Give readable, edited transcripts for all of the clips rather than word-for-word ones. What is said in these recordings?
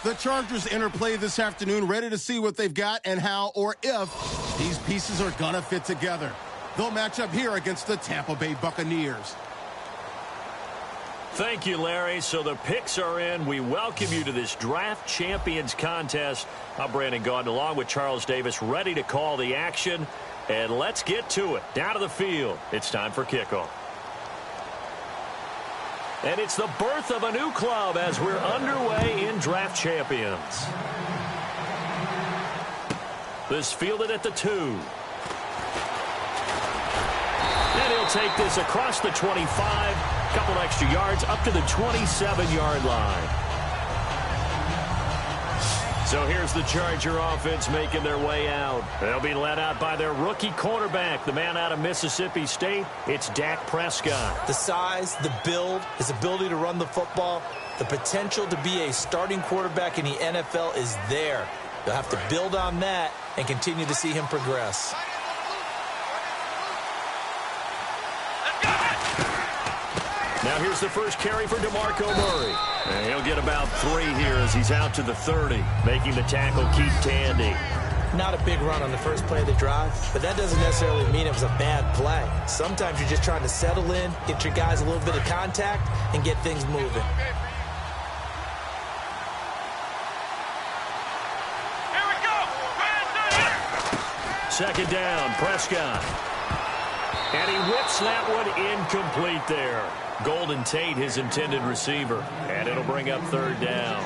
The Chargers enter play this afternoon, ready to see what they've got and how or if these pieces are going to fit together. They'll match up here against the Tampa Bay Buccaneers. Thank you, Larry. So the picks are in. We welcome you to this Draft Champions contest. I'm Brandon Gaudin along with Charles Davis, ready to call the action. And let's get to it. Down to the field. It's time for kickoff. And it's the birth of a new club as we're underway in Draft Champions. This fielded at the 2. And he'll take this across the 25. Couple extra yards up to the 27-yard line. So here's the Charger offense making their way out. They'll be led out by their rookie quarterback, the man out of Mississippi State. It's Dak Prescott. The size, the build, his ability to run the football, the potential to be a starting quarterback in the NFL is there. They'll have to build on that and continue to see him progress. Now here's the first carry for DeMarco Murray. And he'll get about 3 here as he's out to the 30, making the tackle Keith Tandy. Not a big run on the first play of the drive, but that doesn't necessarily mean it was a bad play. Sometimes you're just trying to settle in, get your guys a little bit of contact, and get things moving. Here we go. Second down, Prescott. And he whips that one incomplete there. Golden Tate, his intended receiver. And it'll bring up third down.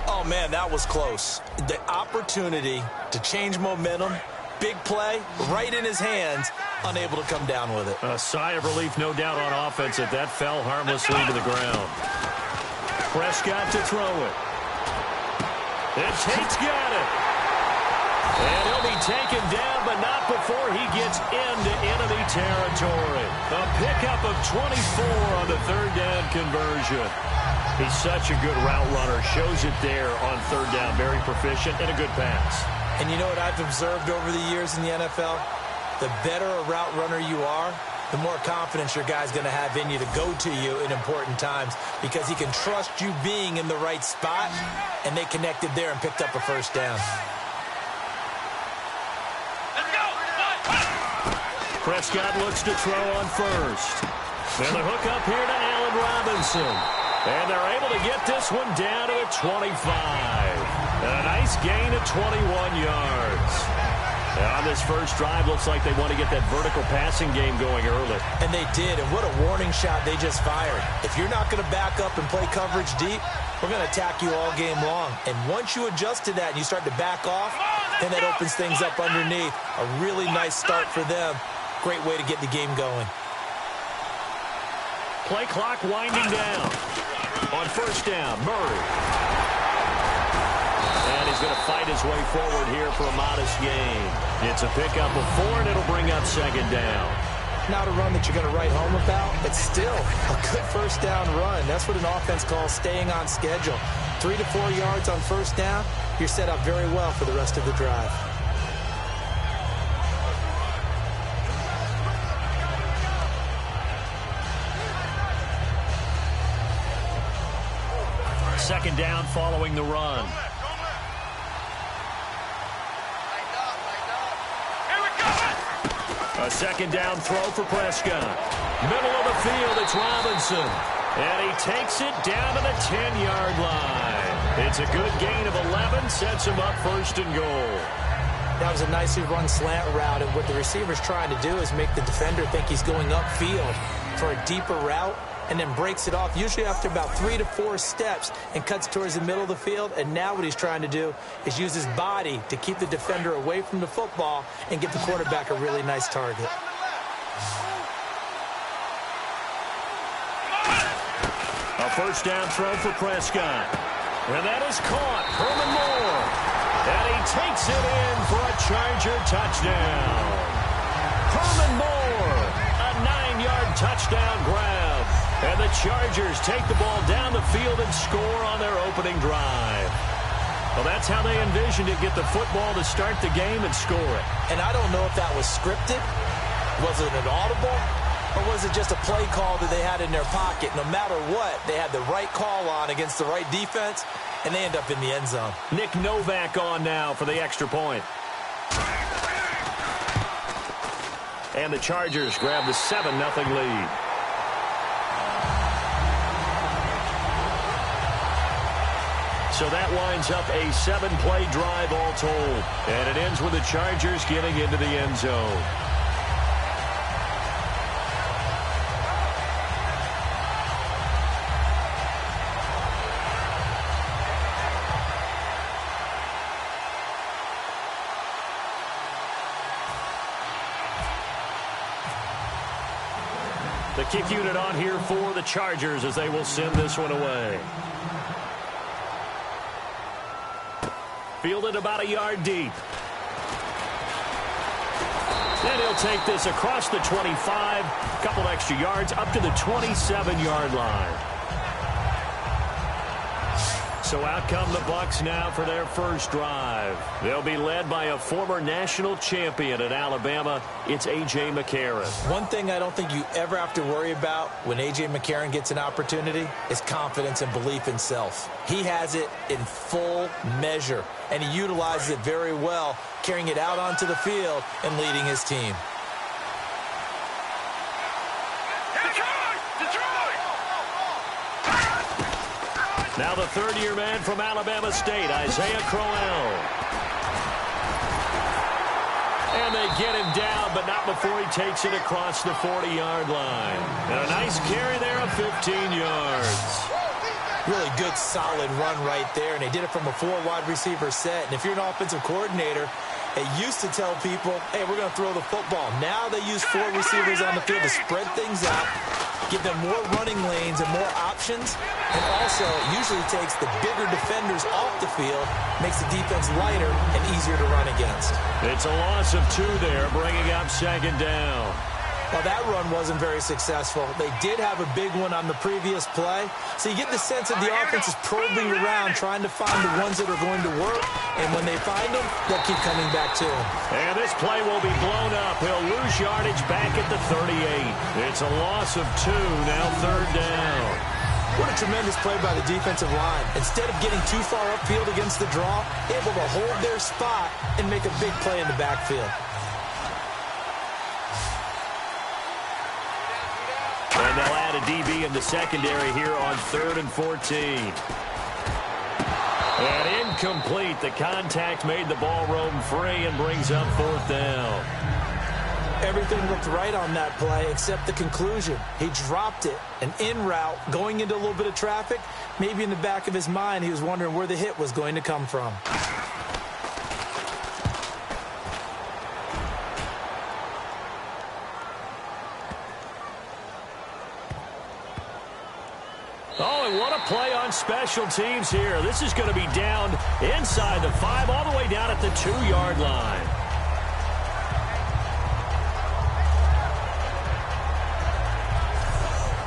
Oh, man, that was close. The opportunity to change momentum, big play, right in his hands, unable to come down with it. A sigh of relief, no doubt, on offense that that fell harmlessly to the ground. Prescott to throw it. And Tate's got it. And he'll be taken down, but not before he gets into enemy territory. A pickup of 24 on the third down conversion. He's such a good route runner. Shows it there on third down. Very proficient and a good pass. And you know what I've observed over the years in the NFL? The better a route runner you are, the more confidence your guy's going to have in you to go to you in important times because he can trust you being in the right spot, and they connected there and picked up a first down. Prescott looks to throw on first. And the hook up here to Allen Robinson. And they're able to get this one down to the 25. And a nice gain of 21 yards. And on this first drive, looks like they want to get that vertical passing game going early. And they did, and what a warning shot they just fired. If you're not going to back up and play coverage deep, we're going to attack you all game long. And once you adjust to that and you start to back off, then that opens things up underneath. A really nice start for them. Great way to get the game going. Play clock winding down. On first down, Murray. And he's going to fight his way forward here for a modest gain. It's a pickup of 4, and it'll bring up second down. Not a run that you're going to write home about. It's still a good first down run. That's what an offense calls staying on schedule. 3 to 4 yards on first down. You're set up very well for the rest of the drive. Second down following the run. A second down throw for Prescott. Middle of the field, it's Robinson. And he takes it down to the 10-yard line. It's a good gain of 11, sets him up first and goal. That was a nicely run slant route, and what the receiver's trying to do is make the defender think he's going upfield for a deeper route, and then breaks it off, usually after about 3 to 4 steps, and cuts towards the middle of the field. And now what he's trying to do is use his body to keep the defender away from the football and get the quarterback a really nice target. A first down throw for Prescott. And that is caught. Herman Moore. And he takes it in for a Charger touchdown. Herman Moore, a 9-yard touchdown grab. And the Chargers take the ball down the field and score on their opening drive. Well, that's how they envisioned it, get the football to start the game and score it. And I don't know if that was scripted. Was it an audible? Or was it just a play call that they had in their pocket? No matter what, they had the right call on against the right defense, and they end up in the end zone. Nick Novak on now for the extra point. And the Chargers grab the 7-0 lead. So that winds up a 7-play drive all told. And it ends with the Chargers getting into the end zone. The kick unit on here for the Chargers as they will send this one away. Fielded about a yard deep. And he'll take this across the 25, a couple extra yards up to the 27-yard line. So out come the Bucs now for their first drive. They'll be led by a former national champion at Alabama. It's A.J. McCarron. One thing I don't think you ever have to worry about when A.J. McCarron gets an opportunity is confidence and belief in self. He has it in full measure, and he utilizes it very well, carrying it out onto the field and leading his team. Now the third-year man from Alabama State, Isaiah Crowell. And they get him down, but not before he takes it across the 40-yard line. And a nice carry there of 15 yards. Really good, solid run right there, and they did it from a 4-wide receiver set. And if you're an offensive coordinator, they used to tell people, hey, we're going to throw the football. Now they use 4 receivers on the field to spread things out, give them more running lanes and more options, and also it usually takes the bigger defenders off the field, makes the defense lighter and easier to run against. It's a loss of 2 there, bringing up second down. Well, that run wasn't very successful. They did have a big one on the previous play, so you get the sense that the offense is probing around, trying to find the ones that are going to work, and when they find them, they'll keep coming back to them. And this play will be blown up. He'll lose yardage back at the 38. It's a loss of 2, now third down. What a tremendous play by the defensive line. Instead of getting too far upfield against the draw, able to hold their spot and make a big play in the backfield. And they'll add a DB in the secondary here on 3rd and 14. And incomplete. The contact made the ball roam free and brings up 4th down. Everything looked right on that play except the conclusion. He dropped it, an in route, going into a little bit of traffic. Maybe in the back of his mind, he was wondering where the hit was going to come from. Oh, and what a play on special teams here. This is going to be down inside the 5, all the way down at the 2-yard line.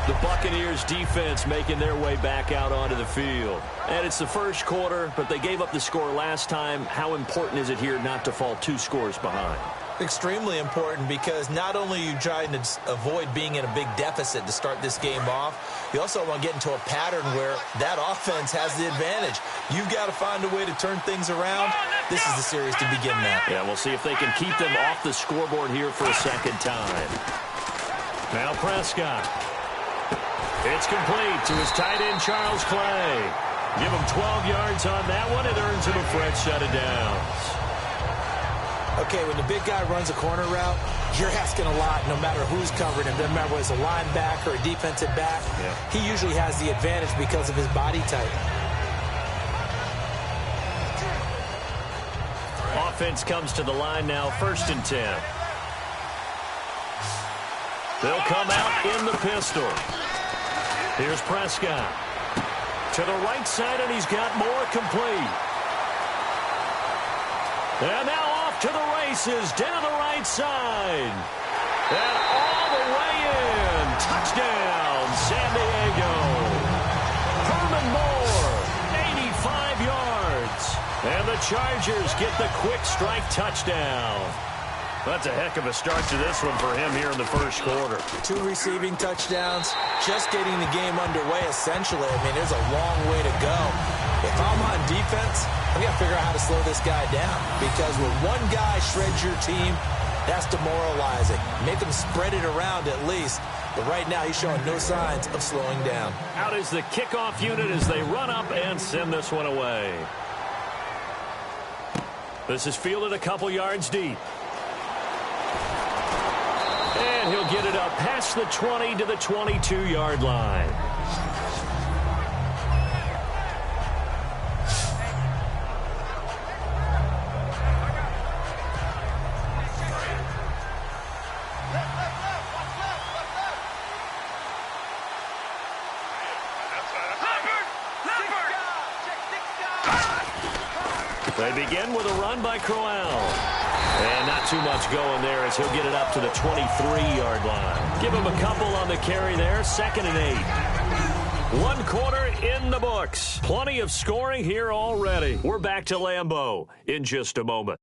The Buccaneers defense making their way back out onto the field. And it's the first quarter, but they gave up the score last time. How important is it here not to fall 2 scores behind? Extremely important, because not only are you trying to avoid being in a big deficit to start this game off, you also want to get into a pattern where that offense has the advantage. You've got to find a way to turn things around. This is the series to begin that. Yeah, we'll see if they can keep them off the scoreboard here for a second time. Now Prescott. It's complete to his tight end, Charles Clay. Give him 12 yards on that one. It earns him a fresh set of downs. Okay, when the big guy runs a corner route, you're asking a lot no matter who's covering him. Doesn't matter whether it's a linebacker or a defensive back. Yeah. He usually has the advantage because of his body type. Offense comes to the line now, 1st and 10. They'll come out in the pistol. Here's Prescott. To the right side, and he's got more complete. And now off to the races, down the right side. And all the way in. Touchdown, San Diego. Herman Moore, 85 yards. And the Chargers get the quick strike touchdown. That's a heck of a start to this one for him here in the first quarter. 2 receiving touchdowns, just getting the game underway, essentially. I mean, there's a long way to go. If I'm on defense, I've got to figure out how to slow this guy down, because when one guy shreds your team, that's demoralizing. Make him spread it around at least. But right now, he's showing no signs of slowing down. Out is the kickoff unit as they run up and send this one away. This is fielded a couple yards deep. And he'll get it up past the 20 to the 22-yard line. They begin with a run by Crowell. And not too much going there as he'll get it up to the 23-yard line. Give him a couple on the carry there, 2nd and 8. 1 quarter in the books. Plenty of scoring here already. We're back to Lambeau in just a moment.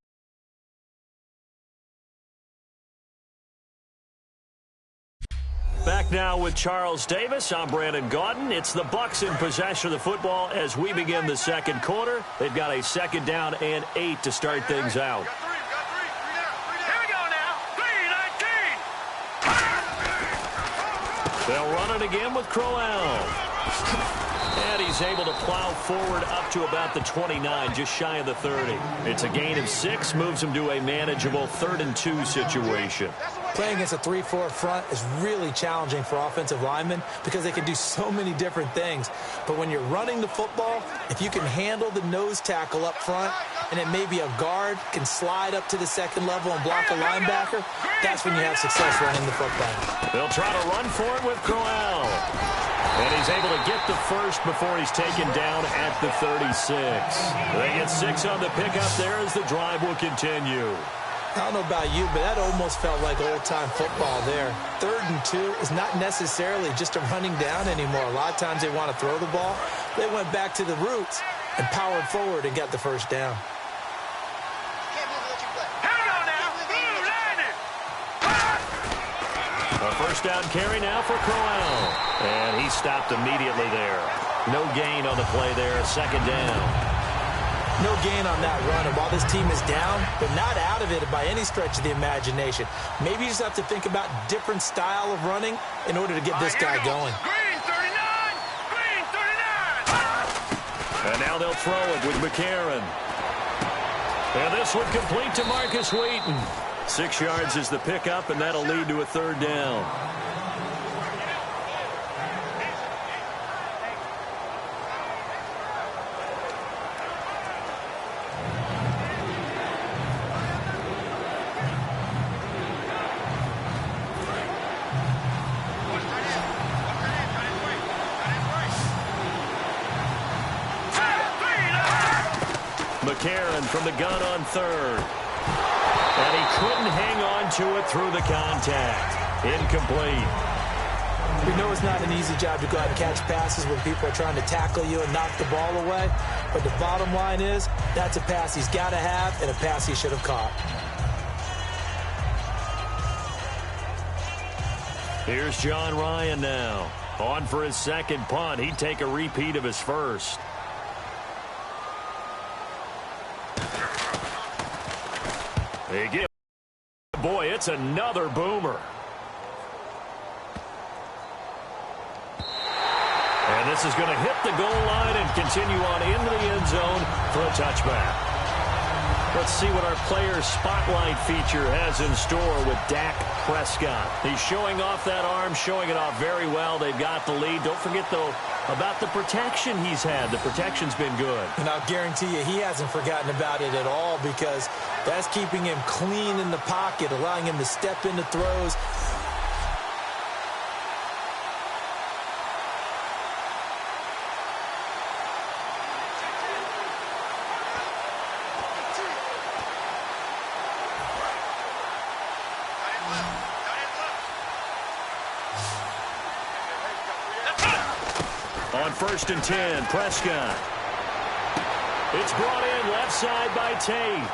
Back now with Charles Davis. I'm Brandon Gaudin. It's the Bucs in possession of the football as we begin the second quarter. They've got a 2nd down and 8 to start things out. Here we go now. 3-19. They'll run it again with Crowell. And he's able to plow forward up to about the 29, just shy of the 30. It's a gain of 6, moves him to a manageable 3rd and 2 situation. Playing against a 3-4 front is really challenging for offensive linemen because they can do so many different things. But when you're running the football, if you can handle the nose tackle up front, and then maybe a guard can slide up to the 2nd level and block a linebacker, that's when you have success running the football. They'll try to run for it with Crowell. And he's able to get the first before he's taken down at the 36. They get 6 on the pickup there as the drive will continue. I don't know about you, but that almost felt like old-time football there. 3rd and 2 is not necessarily just a running down anymore. A lot of times they want to throw the ball. They went back to the roots and powered forward and got the first down. A first down carry now for Crowell. And he stopped immediately there. No gain on the play there, 2nd down. No gain on that run, and while this team is down, they're not out of it by any stretch of the imagination. Maybe you just have to think about different style of running in order to get this guy going. Green 39! Green 39! And now they'll throw it with McCarron. And this one complete to Marcus Wheaton. 6 yards is the pickup, and that'll lead to a 3rd down. McCarron from the gun on 3rd. And he couldn't hang on to it through the contact. Incomplete. We know it's not an easy job to go out and catch passes when people are trying to tackle you and knock the ball away. But the bottom line is, that's a pass he's got to have and a pass he should have caught. Here's John Ryan now. On for his 2nd punt. He'd take a repeat of his first. Boy, it's another boomer. And this is going to hit the goal line and continue on into the end zone for a touchback. Let's see what our player spotlight feature has in store with Dak Prescott. He's showing off that arm, showing it off very well. They've got the lead. Don't forget, though, about the protection he's had. The protection's been good. And I'll guarantee you he hasn't forgotten about it at all, because that's keeping him clean in the pocket, allowing him to step into throws. On 1st and 10, Prescott. It's brought in left side by Tate.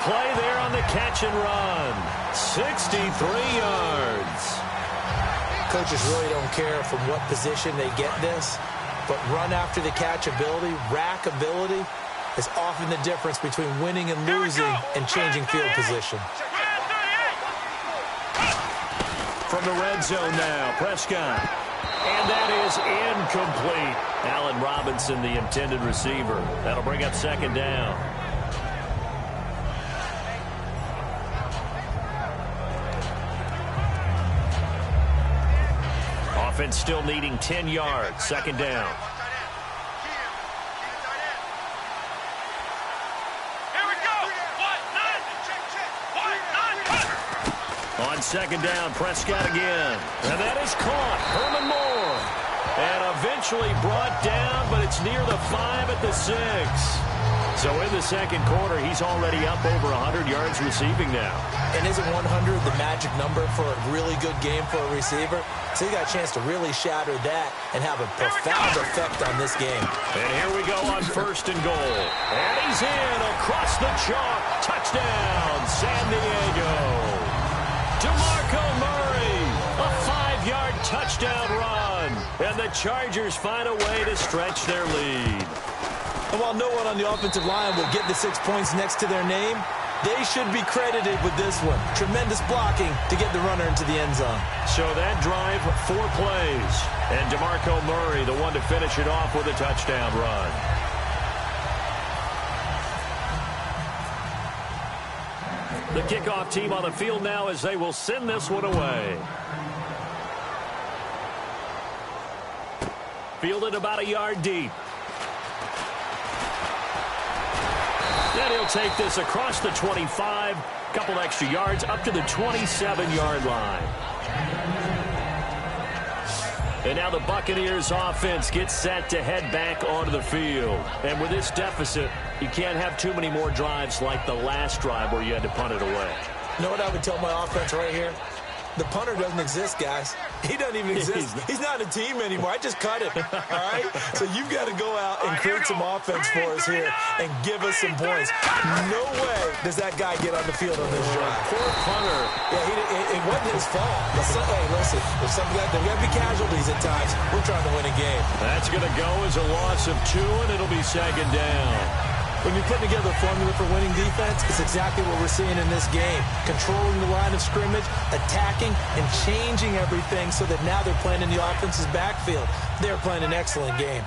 play there on the catch and run. 63 yards. Coaches really don't care from what position they get this, but run after the catch ability, rack ability, is often the difference between winning and losing and changing field position. From the red zone now, Prescott. And that is incomplete. Allen Robinson, the intended receiver. That'll bring up second down. Offense still needing 10 yards. Second down. On second down, Prescott again. And that is caught. Herman Moore. And eventually brought down, but it's near the 5 at the 6. So in the second quarter, he's already up over 100 yards receiving now. And isn't 100 the magic number for a really good game for a receiver? So he got a chance to really shatter that and have a profound effect on this game. And here we go on first and goal. And he's in across the chalk. Touchdown, San Diego. DeMarco Murray, a 5-yard touchdown run. And the Chargers find a way to stretch their lead. And while no one on the offensive line will get the 6 points next to their name, they should be credited with this one. Tremendous blocking to get the runner into the end zone. So that drive, 4 plays. And DeMarco Murray, the one to finish it off with a touchdown run. The kickoff team on the field now as they will send this one away. Fielded about a yard deep. Then he'll take this across the 25, couple extra yards up to the 27-yard line. And now the Buccaneers offense gets set to head back onto the field. And with this deficit, you can't have too many more drives like the last drive where you had to punt it away. You know what I would tell my offense right here? The punter doesn't exist, guys. He doesn't even exist. He's not a team anymore. I just cut him, all right? So you've got to go out and create some offense for us here and give us some points. No way does that guy get on the field on this drive. Poor punter. Yeah, it wasn't his fault. Hey, listen, there's something like that. There got to be casualties at times. We're trying to win a game. That's going to go as a loss of 2, and it'll be second down. When you're putting together a formula for winning defense, it's exactly what we're seeing in this game. Controlling the line of scrimmage, attacking, and changing everything so that now they're playing in the offense's backfield. They're playing an excellent game.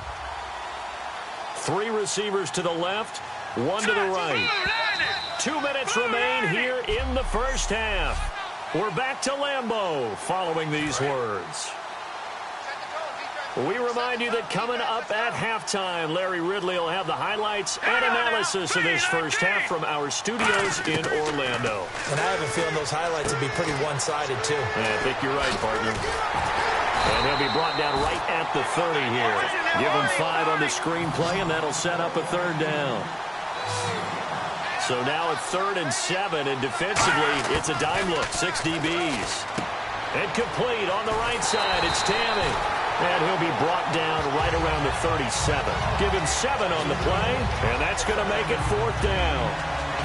3 receivers to the left, 1 to the right. 2 minutes remain here in the first half. We're back to Lambeau following these words. We remind you that coming up at halftime, Larry Ridley will have the highlights and analysis of this first half from our studios in Orlando. And I have a feeling those highlights will be pretty one-sided, too. Yeah, I think you're right, partner. And he'll be brought down right at the 30 here. Give him 5 on the screenplay, and that'll set up a third down. So now at 3rd and 7, and defensively, it's a dime look, 6 DBs. And complete on the right side, it's Tammy. And he'll be brought down right around the 37. Give him 7 on the play, and that's going to make it 4th down.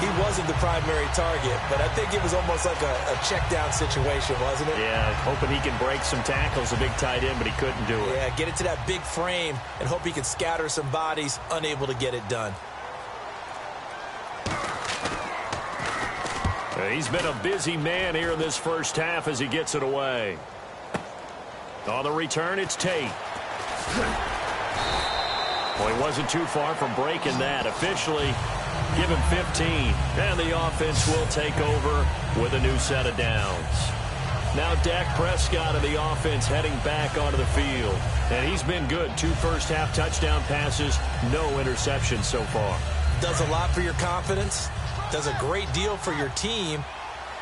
He wasn't the primary target, but I think it was almost like a check-down situation, wasn't it? Yeah, hoping he can break some tackles, a big tight end, but he couldn't do it. Yeah, get it to that big frame and hope he can scatter some bodies, unable to get it done. He's been a busy man here in this first half as he gets it away. On the return, it's Tate. Well, he wasn't too far from breaking that. Officially, give him 15. And the offense will take over with a new set of downs. Now Dak Prescott of the offense heading back onto the field. And he's been good. 2 first-half touchdown passes, no interceptions so far. Does a lot for your confidence. Does a great deal for your team.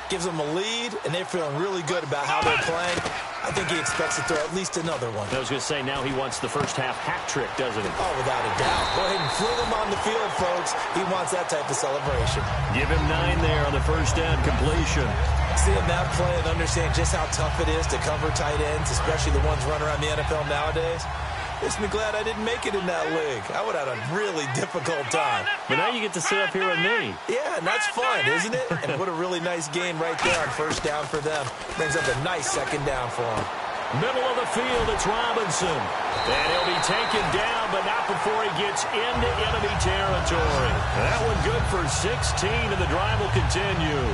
Gives them a lead, and they're feeling really good about how they're playing. I think he expects to throw at least another one. I was going to say, now he wants the first-half hat trick, doesn't he? Oh, without a doubt. Go ahead and fling him on the field, folks. He wants that type of celebration. Give him 9 there on the first down completion. Seeing that play and understand just how tough it is to cover tight ends, especially the ones running around the NFL nowadays, Makes me glad I didn't make it in that league. I would have had a really difficult time. But now you get to sit up here with me. Yeah, and that's fun, isn't it? And what a really nice gain right there on first down for them. Brings up a nice second down for them. Middle of the field, it's Robinson. And he'll be taken down, but not before he gets into enemy territory. That one good for 16, and the drive will continue.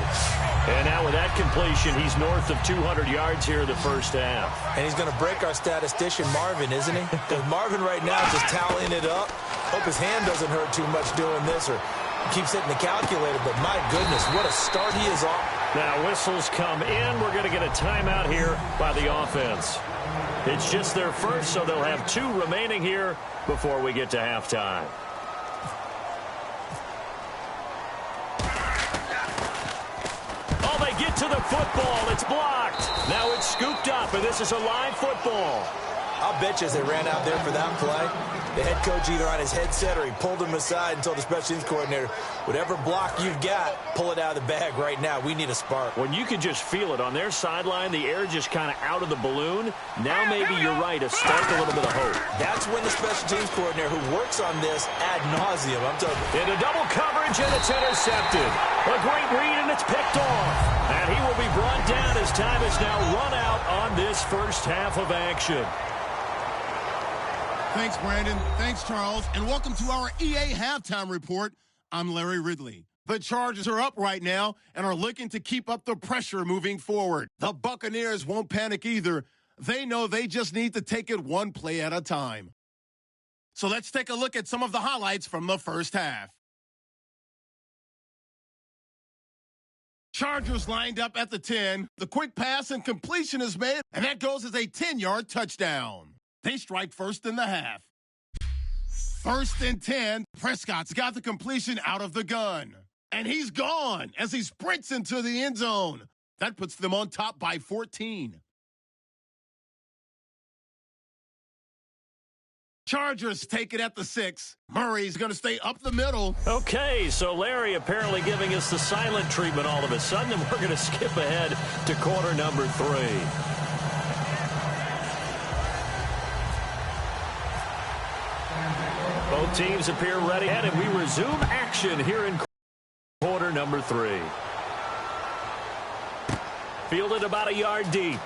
And now with that completion, he's north of 200 yards here in the first half. And he's going to break our statistician, Marvin, isn't he? Because Marvin right now is just tallying it up. Hope his hand doesn't hurt too much doing this or keeps hitting the calculator. But my goodness, what a start he is off. Now whistles come in. We're going to get a timeout here by the offense. It's just their first, so they'll have 2 remaining here before we get to halftime. Oh, they get to the football. It's blocked. Now it's scooped up, and this is a live football. I'll bet you as they ran out there for that play, the head coach either on his headset or he pulled him aside and told the special teams coordinator, whatever block you've got, pull it out of the bag right now. We need a spark. When you can just feel it on their sideline, the air just kind of out of the balloon. Now maybe you're right, a spark, a little bit of hope. That's when the special teams coordinator who works on this ad nauseum, I'm talking. Into double coverage, and it's intercepted. A great read, and it's picked off. And he will be brought down as time is now run out on this first half of action. Thanks, Brandon. Thanks, Charles. And welcome to our EA Halftime Report. I'm Larry Ridley. The Chargers are up right now and are looking to keep up the pressure moving forward. The Buccaneers won't panic either. They know they just need to take it one play at a time. So let's take a look at some of the highlights from the first half. Chargers lined up at the 10. The quick pass and completion is made, and that goes as a 10-yard touchdown. They strike first in the half. 1st and 10. Prescott's got the completion out of the gun. And he's gone as he sprints into the end zone. That puts them on top by 14. Chargers take it at the 6. Murray's going to stay up the middle. Okay, so Larry apparently giving us the silent treatment all of a sudden, and we're going to skip ahead to quarter number 3. Both teams appear ready, and we resume action here in quarter number 3. Fielded about a yard deep.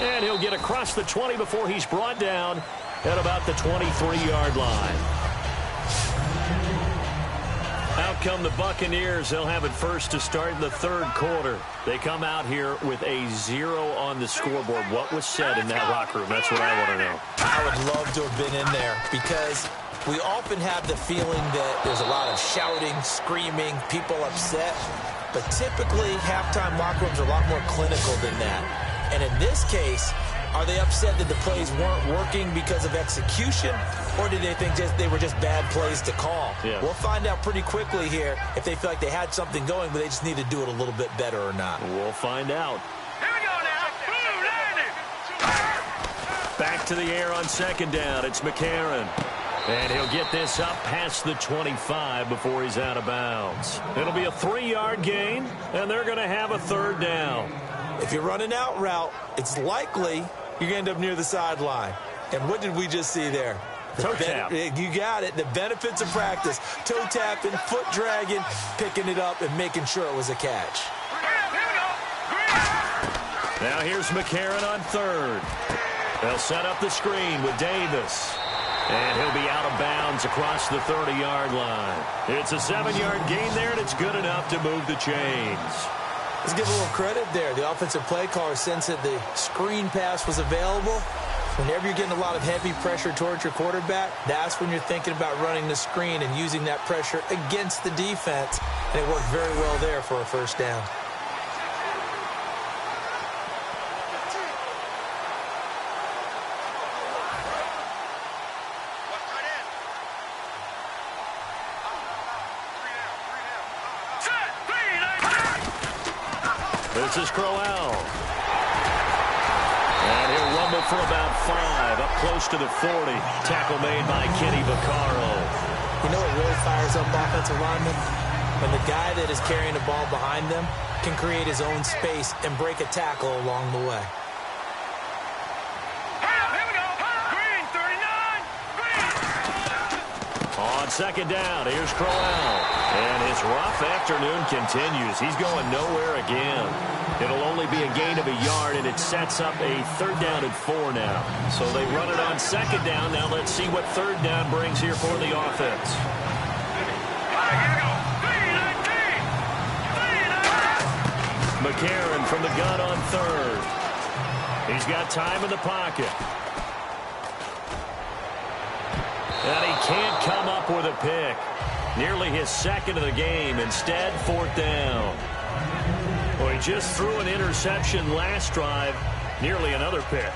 And he'll get across the 20 before he's brought down at about the 23-yard line. Out come the Buccaneers. They'll have it first to start the third quarter. They come out here with a 0 on the scoreboard. What was said in that locker room? That's what I want to know. I would love to have been in there because we often have the feeling that there's a lot of shouting, screaming, people upset. But typically, halftime locker rooms are a lot more clinical than that. And in this case, are they upset that the plays weren't working because of execution, or did they think they were just bad plays to call? Yeah. We'll find out pretty quickly here if they feel like they had something going, but they just need to do it a little bit better or not. We'll find out. Here we go now. Boom, landed. Back to the air on second down. It's McCarron. And he'll get this up past the 25 before he's out of bounds. It'll be a 3-yard gain, and they're going to have a third down. If you're running out route, it's likely you're going to end up near the sideline. And what did we just see there? Toe tap. You got it. The benefits of practice. Toe tapping, foot dragging, picking it up, and making sure it was a catch. Now here's McCarron on third. They'll set up the screen with Davis. And he'll be out of bounds across the 30-yard line. It's a 7-yard gain there, and it's good enough to move the chains. Let's give a little credit there. The offensive play caller sensed that the screen pass was available. Whenever you're getting a lot of heavy pressure towards your quarterback, that's when you're thinking about running the screen and using that pressure against the defense. And it worked very well there for a first down. This is Crowell. And he'll rumble for about 5, up close to the 40. Tackle made by Kenny Vaccaro. You know what really fires up offensive linemen? When the guy that is carrying the ball behind them can create his own space and break a tackle along the way. second down. Here's Crowell. And his rough afternoon continues. He's going nowhere again. It'll only be a gain of a yard, and it sets up a 3rd down and 4 now. So they run it on 2nd down. Now let's see what 3rd down brings here for the offense. McCarron from the gun on 3rd. He's got time in the pocket. And he can't come up with a pick. Nearly his 2nd of the game. Instead, 4th down. Well, he just threw an interception last drive. Nearly another pick.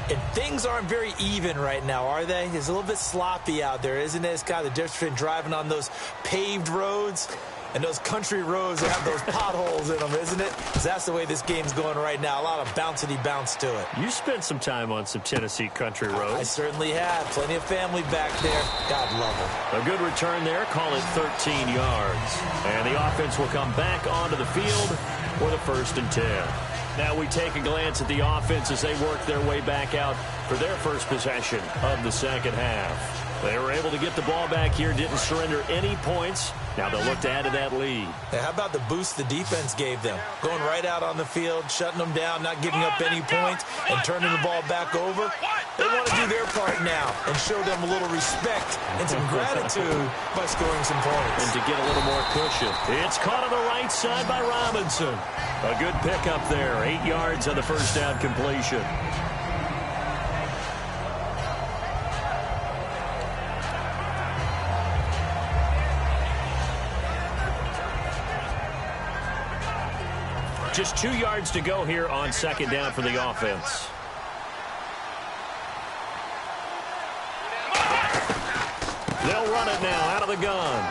And things aren't very even right now, are they? It's a little bit sloppy out there, isn't it? It's kind of the difference between driving on those paved roads and those country roads that have those potholes in them, isn't it? 'Cause that's the way this game's going right now. A lot of bouncy bounce to it. You spent some time on some Tennessee country roads. I certainly have. Plenty of family back there. God love them. A good return there. Call it 13 yards. And the offense will come back onto the field for the 1st and 10. Now we take a glance at the offense as they work their way back out for their first possession of the 2nd half. They were able to get the ball back here, didn't surrender any points. Now they'll look to add to that lead. Now, how about the boost the defense gave them? Going right out on the field, shutting them down, not giving up any points, and turning the ball back over. They want to do their part now and show them a little respect and some gratitude by scoring some points. And to get a little more cushion. It's caught on the right side by Robinson. A good pickup there. 8 yards on the 1st down completion. Just 2 yards to go here on 2nd down for the offense. They'll run it now out of the gun.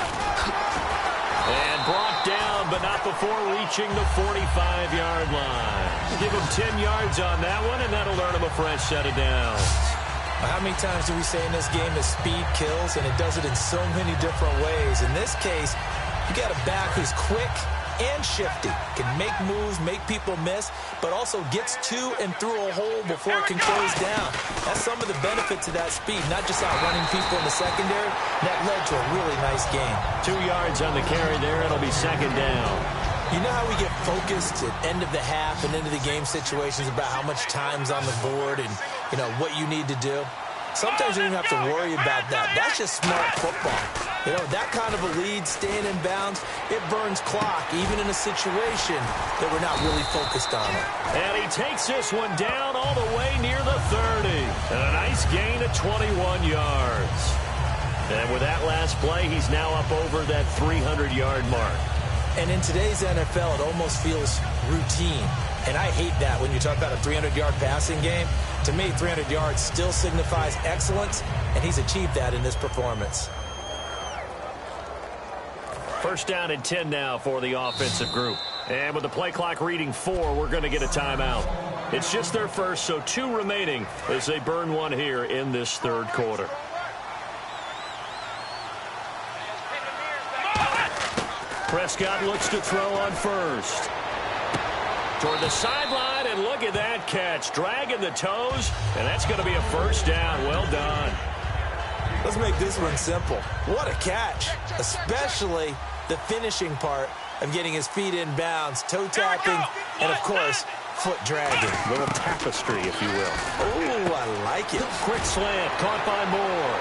And brought down, but not before reaching the 45-yard line. Give him 10 yards on that one, and that'll earn him a fresh set of downs. How many times do we say in this game that speed kills, and it does it in so many different ways? In this case, you got a back who's quick and shifty, can make moves, make people miss, but also gets to and through a hole before it can close down. That's some of the benefits of that speed, not just outrunning people in the secondary. That led to a really nice game. 2 yards on the carry there. It'll be 2nd down. You know how we get focused at end of the half and into the game situations about how much time's on the board and, you know, what you need to do? Sometimes you don't have to worry about that. That's just smart football. You know, that kind of a lead, staying in bounds, it burns clock, even in a situation that we're not really focused on it. And he takes this one down all the way near the 30. And a nice gain of 21 yards. And with that last play, he's now up over that 300-yard mark. And in today's NFL, it almost feels routine. And I hate that when you talk about a 300-yard passing game. To me, 300 yards still signifies excellence, and he's achieved that in this performance. 1st down and 10 now for the offensive group. And with the play clock reading 4, we're going to get a timeout. It's just their first, so 2 remaining as they burn one here in this 3rd quarter. Prescott looks to throw on 1st. Toward the sideline, and look at that catch. Dragging the toes, and that's going to be a 1st down. Well done. Let's make this one simple. What a catch, especially the finishing part of getting his feet in bounds, toe tapping, and, of course, foot dragging. A little tapestry, if you will. Oh, I like it. Quick slant, caught by Moore.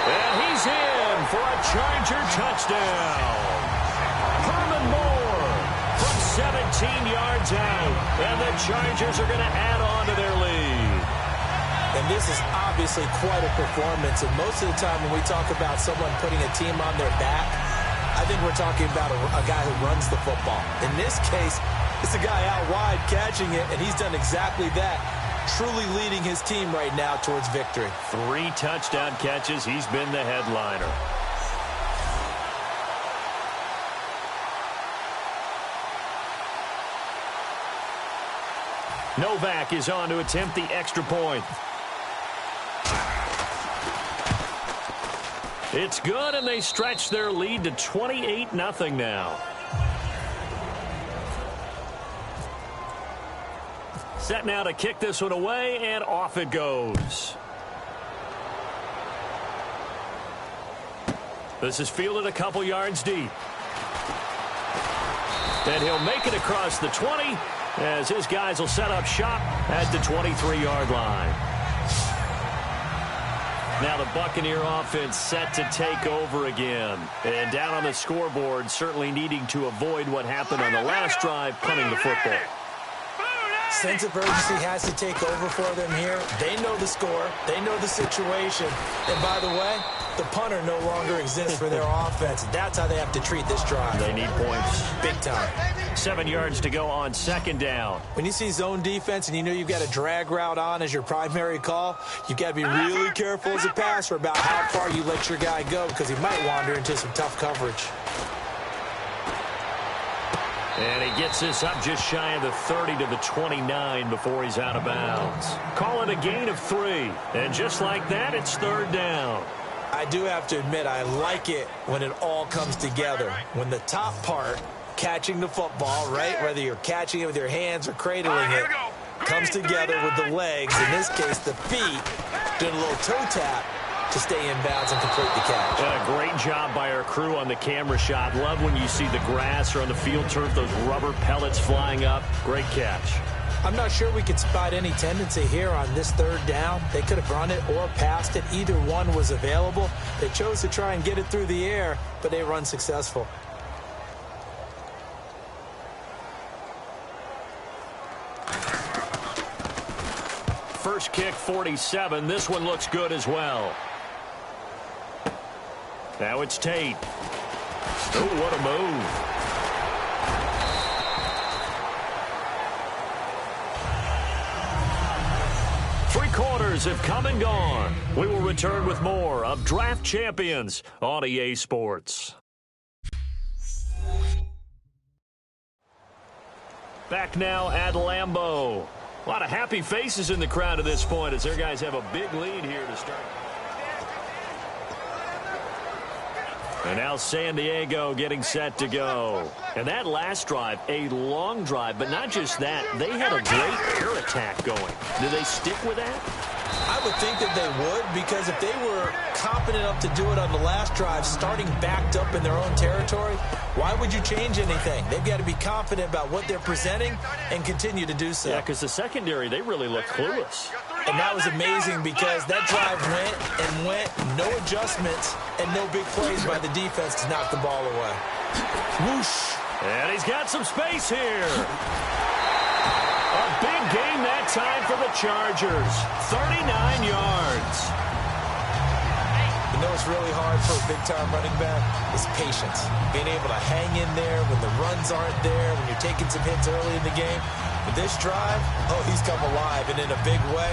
And he's in for a Charger touchdown. Herman Moore from 17 yards out. And the Chargers are going to add on to their lead. And this is obviously quite a performance. And most of the time when we talk about someone putting a team on their back, I think we're talking about a guy who runs the football. In this case, it's a guy out wide catching it, and he's done exactly that, truly leading his team right now towards victory. 3 touchdown catches. He's been the headliner. Novak is on to attempt the extra point. It's good, and they stretch their lead to 28-0 now. Set now to kick this one away, and off it goes. This is fielded a couple yards deep. And he'll make it across the 20 as his guys will set up shop at the 23-yard line. Now the Buccaneer offense set to take over again. And down on the scoreboard, certainly needing to avoid what happened on the last drive, punting the football. Sense of urgency has to take over for them here. They know the score. They know the situation. And by the way, the punter no longer exists for their offense. That's how they have to treat this drive. They need points. Big time. 7 yards to go on second down. When you see zone defense and you know you've got a drag route on as your primary call, you've got to be really careful as a passer about how far you let your guy go because he might wander into some tough coverage. And he gets this up just shy of the 30 to the 29 before he's out of bounds. Call it a gain of 3. And just like that, it's third down. I do have to admit, I like it when it all comes together. When the top part, catching the football, right, whether you're catching it with your hands or cradling it, comes together with the legs, in this case the feet, doing a little toe tap to stay in bounds and complete the catch. A great job by our crew on the camera shot. Love when you see the grass or on the field turf, those rubber pellets flying up. Great catch. I'm not sure we could spot any tendency here on this third down. They could have run it or passed it. Either one was available. They chose to try and get it through the air, but they were unsuccessful. First kick, 47. This one looks good as well. Now it's Tate. Oh, what a move. Three quarters have come and gone. We will return with more of Draft Champions on EA Sports. Back now at Lambeau. A lot of happy faces in the crowd at this point as their guys have a big lead here to start. And now San Diego getting set to go. And that last drive, a long drive, but not just that. They had a great air attack going. Do they stick with that? I would think that they would, because if they were confident enough to do it on the last drive, starting backed up in their own territory, why would you change anything? They've got to be confident about what they're presenting and continue to do so. Yeah, because the secondary, they really look clueless. And that was amazing because that drive went, no adjustments, and no big plays by the defense to knock the ball away. Whoosh. And he's got some space here. A big game that time for the Chargers. 39 yards. You know what's really hard for a big-time running back? Is patience. Being able to hang in there when the runs aren't there, when you're taking some hits early in the game. But this drive, oh, he's come alive, and in a big way.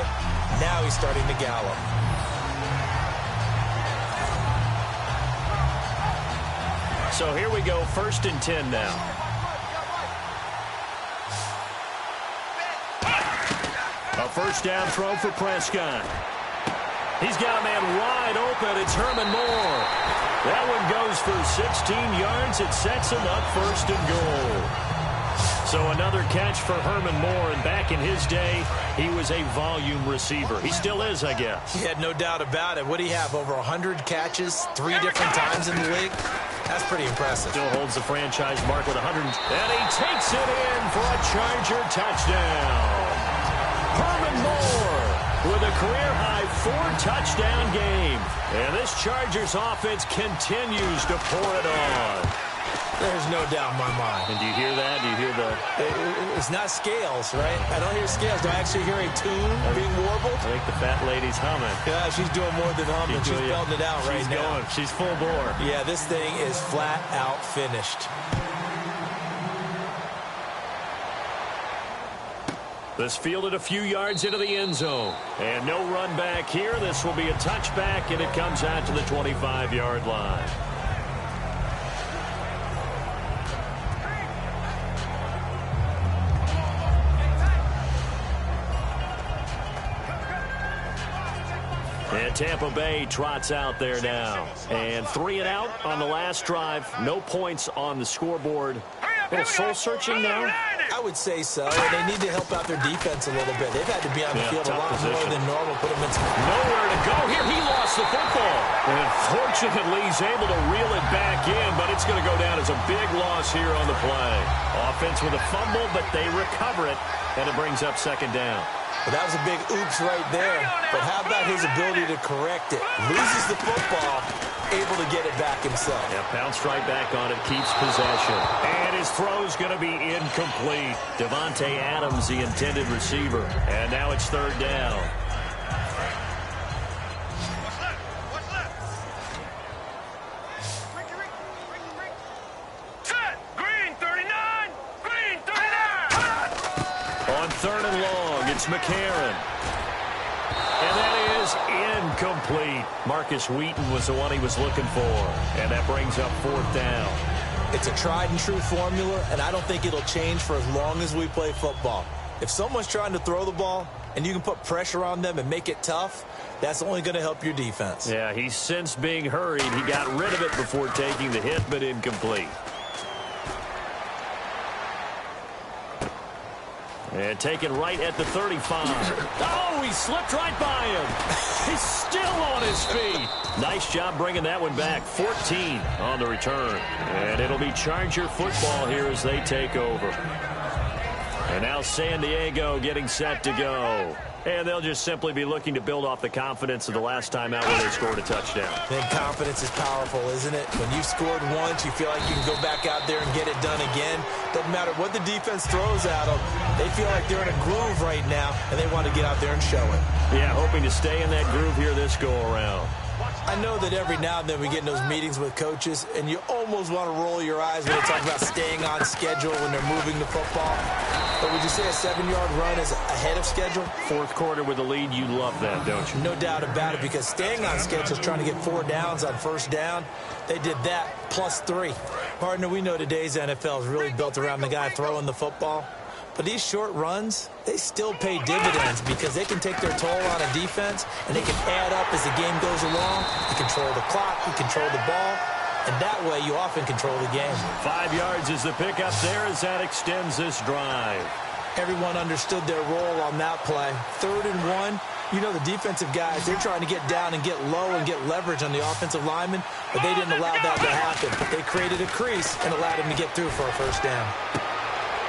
Now he's starting to gallop. So here we go, 1st and 10 now. A first down throw for Prescott. He's got a man wide open. It's Herman Moore. That one goes for 16 yards. It sets him up 1st and goal. So another catch for Herman Moore, and back in his day, he was a volume receiver. He still is, I guess. He had no doubt about it. What do you have, over 100 catches 3 different times in the league? That's pretty impressive. Still holds the franchise mark with 100. And he takes it in for a Charger touchdown. Herman Moore with a career-high 4-touchdown game. And this Chargers offense continues to pour it on. There's no doubt in my mind. And do you hear that? Do you hear the... It's not scales, right? I don't hear scales. Do I actually hear a tune being warbled? I think the fat lady's humming. Yeah, she's doing more than humming. She's belting it out right now. She's full bore. Yeah, this thing is flat out finished. This fielded a few yards into the end zone. And no run back here. This will be a touchback, and it comes out to the 25-yard line. And Tampa Bay trots out there now. And 3 and out on the last drive. No points on the scoreboard. A little soul-searching now. I I would say so, and they need to help out their defense a little bit. They've had to be on the field a lot more than normal. Put them in nowhere to go here. He lost the football. And fortunately, he's able to reel it back in, but it's going to go down as a big loss here on the play. Offense with a fumble, but they recover it, and it brings up second down. Well, that was a big oops right there, but how about his ability to correct it? Loses the football, able to get it back himself. Yeah, bounced right back on it, keeps possession. And his throw's going to be incomplete. Devontae Adams, the intended receiver. And now it's third down. What's left? Set! Green 39! Green 39! On third and long, it's McCarron. And that is incomplete. Marcus Wheaton was the one he was looking for. And that brings up fourth down. It's a tried-and-true formula, and I don't think it'll change for as long as we play football. If someone's trying to throw the ball and you can put pressure on them and make it tough, that's only going to help your defense. Yeah, he's since being hurried. He got rid of it before taking the hit, but incomplete. And taken right at the 35. Oh, he slipped right by him. He's still on his feet. Nice job bringing that one back. 14 on the return. And it'll be Charger football here as they take over. And now San Diego getting set to go. And they'll just simply be looking to build off the confidence of the last time out when they scored a touchdown. And confidence is powerful, isn't it? When you've scored once, you feel like you can go back out there and get it done again. Doesn't matter what the defense throws at them. They feel like they're in a groove right now, and they want to get out there and show it. Yeah, hoping to stay in that groove here this go-around. I know that every now and then we get in those meetings with coaches, and you almost want to roll your eyes when they talk about staying on schedule when they're moving the football. But would you say a 7-yard run is ahead of schedule? Fourth quarter with the lead, you love that, don't you? No doubt about it, because staying on schedule is trying to get 4 downs on first down. They did that plus 3. Partner, we know today's NFL is really built around the guy throwing the football. But these short runs, they still pay dividends because they can take their toll on a defense, and they can add up as the game goes along. You control the clock, you control the ball, and that way you often control the game. 5 yards is the pickup there as that extends this drive. Everyone understood their role on that play. 3rd and 1, you know the defensive guys, they're trying to get down and get low and get leverage on the offensive lineman, but they didn't allow that to happen. They created a crease and allowed him to get through for a first down.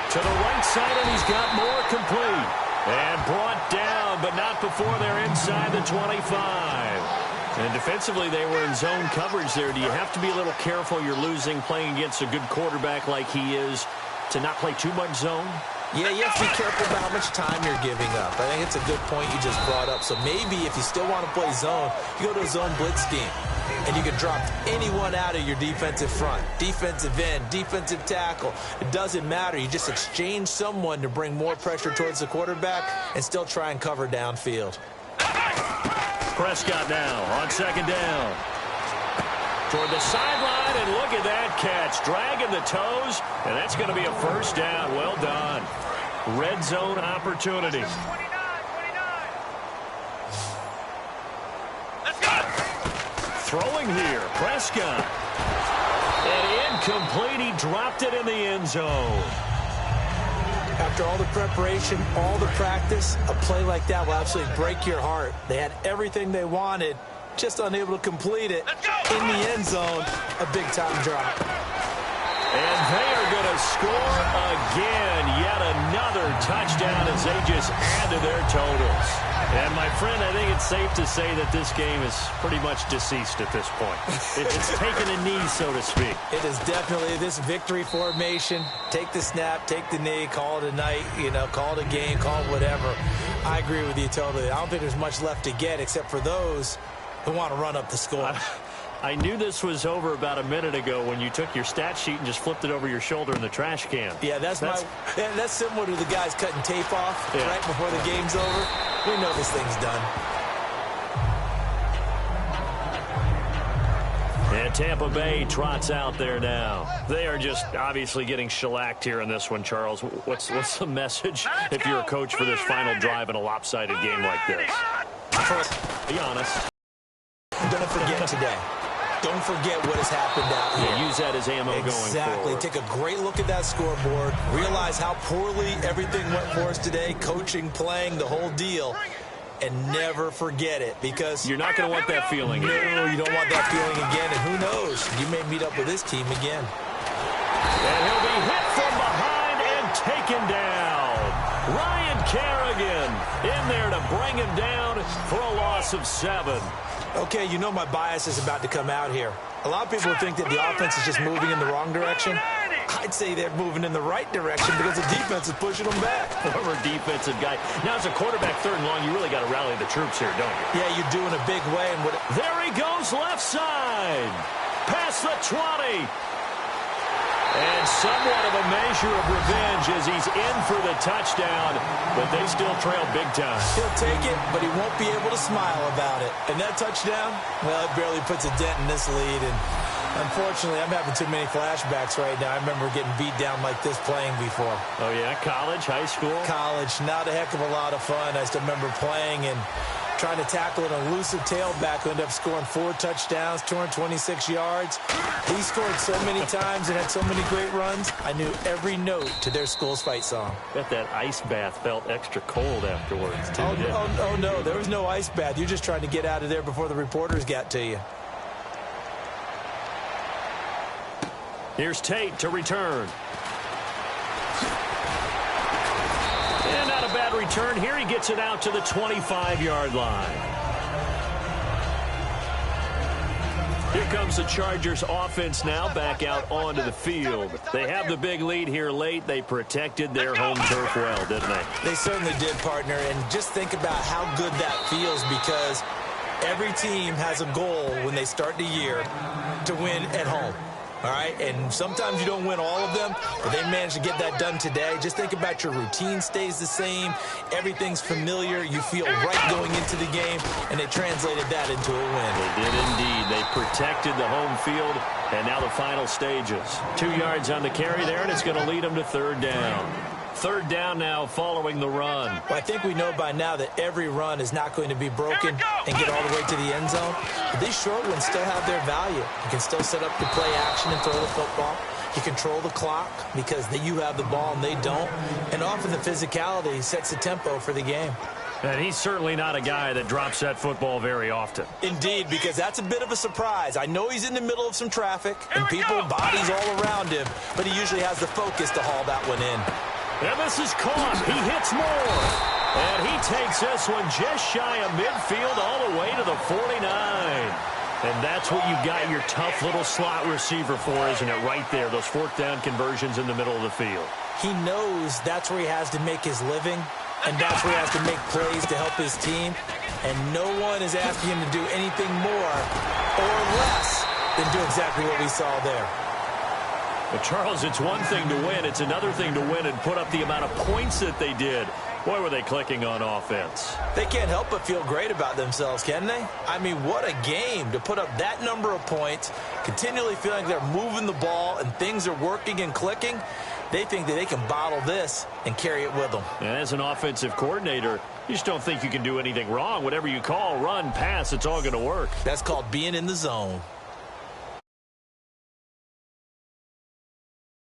To the right side, and he's got more complete. And brought down, but not before they're inside the 25. And defensively, they were in zone coverage there. Do you have to be a little careful? You're losing playing against a good quarterback like he is to not play too much zone? Yeah, you have to be careful about how much time you're giving up. I think it's a good point you just brought up. So maybe if you still want to play zone, you go to a zone blitz scheme. And you can drop anyone out of your defensive front. Defensive end, defensive tackle. It doesn't matter. You just exchange someone to bring more pressure towards the quarterback and still try and cover downfield. Prescott now on second down. Toward the sideline, and look at that catch. Dragging the toes, and that's going to be a first down. Well done. Red zone opportunity. 29. Let's go! Throwing here, Prescott. And incomplete, he dropped it in the end zone. After all the preparation, all the practice, a play like that will absolutely break your heart. They had everything they wanted, just unable to complete it. In the end zone, a big-time drop. And they are going to score again. Yet another touchdown as they just add to their totals. And, my friend, I think it's safe to say that this game is pretty much deceased at this point. It's taken a knee, so to speak. It is definitely this victory formation. Take the snap, take the knee, call it a night, call it a game, call it whatever. I agree with you totally. I don't think there's much left to get except for those who want to run up the score. I knew this was over about a minute ago when you took your stat sheet and just flipped it over your shoulder in the trash can. Yeah, that's similar to the guys cutting tape off right before the game's over. We know this thing's done. And Tampa Bay trots out there now. They are just obviously getting shellacked here in this one, Charles. What's the message if you're a coach for this final drive in a lopsided game like this? First, Be honest. I'm going to forget today. Don't forget what has happened out here. Yeah, use that as ammo going forward. Exactly. Take a great look at that scoreboard. Realize how poorly everything went for us today. Coaching, playing, the whole deal. And never forget it, because you're not going to want that feeling again. No, you don't want that feeling again. And who knows? You may meet up with this team again. And he'll be hit from behind and taken down. Ryan Kerrigan in there to bring him down for a loss of 7. Okay, you know my bias is about to come out here. A lot of people think that the offense is just moving in the wrong direction. I'd say they're moving in the right direction because the defense is pushing them back. Former defensive guy. Now, as a quarterback, 3rd and long, you really got to rally the troops here, don't you? Yeah, you're doing a big way. And there he goes, left side. Past the 20. And somewhat of a measure of revenge as he's in for the touchdown, but they still trail big time. He'll take it, but he won't be able to smile about it. And that touchdown, well, it barely puts a dent in this lead. And unfortunately, I'm having too many flashbacks right now. I remember getting beat down like this playing before. Oh, yeah? College, high school? College. Not a heck of a lot of fun. I still remember playing and trying to tackle an elusive tailback who ended up scoring 4 touchdowns, 226 yards. He scored so many times and had so many great runs. I knew every note to their school's fight song. Bet that ice bath felt extra cold afterwards, too. Oh, no, there was no ice bath. You're just trying to get out of there before the reporters got to you. Here's Tate to return. And not a bad return here. He gets it out to the 25-yard line. Here comes the Chargers offense now back out onto the field. They have the big lead here late. They protected their home turf well, didn't they? They certainly did, partner. And just think about how good that feels, because every team has a goal when they start the year to win at home. All right, and sometimes you don't win all of them, but they managed to get that done today. Just think about your routine stays the same. Everything's familiar. You feel right going into the game, and they translated that into a win. They did indeed. They protected the home field, and now the final stages. 2 yards on the carry there, and it's going to lead them to 3rd down. 3rd down now following the run. Well, I think we know by now that every run is not going to be broken and get all the way to the end zone. But these short ones still have their value. You can still set up the play action and throw the football. You control the clock because you have the ball and they don't. And often the physicality sets the tempo for the game. And he's certainly not a guy that drops that football very often. Indeed, because that's a bit of a surprise. I know he's in the middle of some traffic and people, bodies all around him, but he usually has the focus to haul that one in. And this is caught. He hits more. And he takes this one just shy of midfield all the way to the 49. And that's what you got your tough little slot receiver for, isn't it? Right there, those 4th down conversions in the middle of the field. He knows that's where he has to make his living, and that's where he has to make plays to help his team. And no one is asking him to do anything more or less than do exactly what we saw there. But, Charles, it's one thing to win. It's another thing to win and put up the amount of points that they did. Boy, were they clicking on offense. They can't help but feel great about themselves, can they? I mean, what a game to put up that number of points, continually feeling like they're moving the ball and things are working and clicking. They think that they can bottle this and carry it with them. And as an offensive coordinator, you just don't think you can do anything wrong. Whatever you call, run, pass, it's all going to work. That's called being in the zone.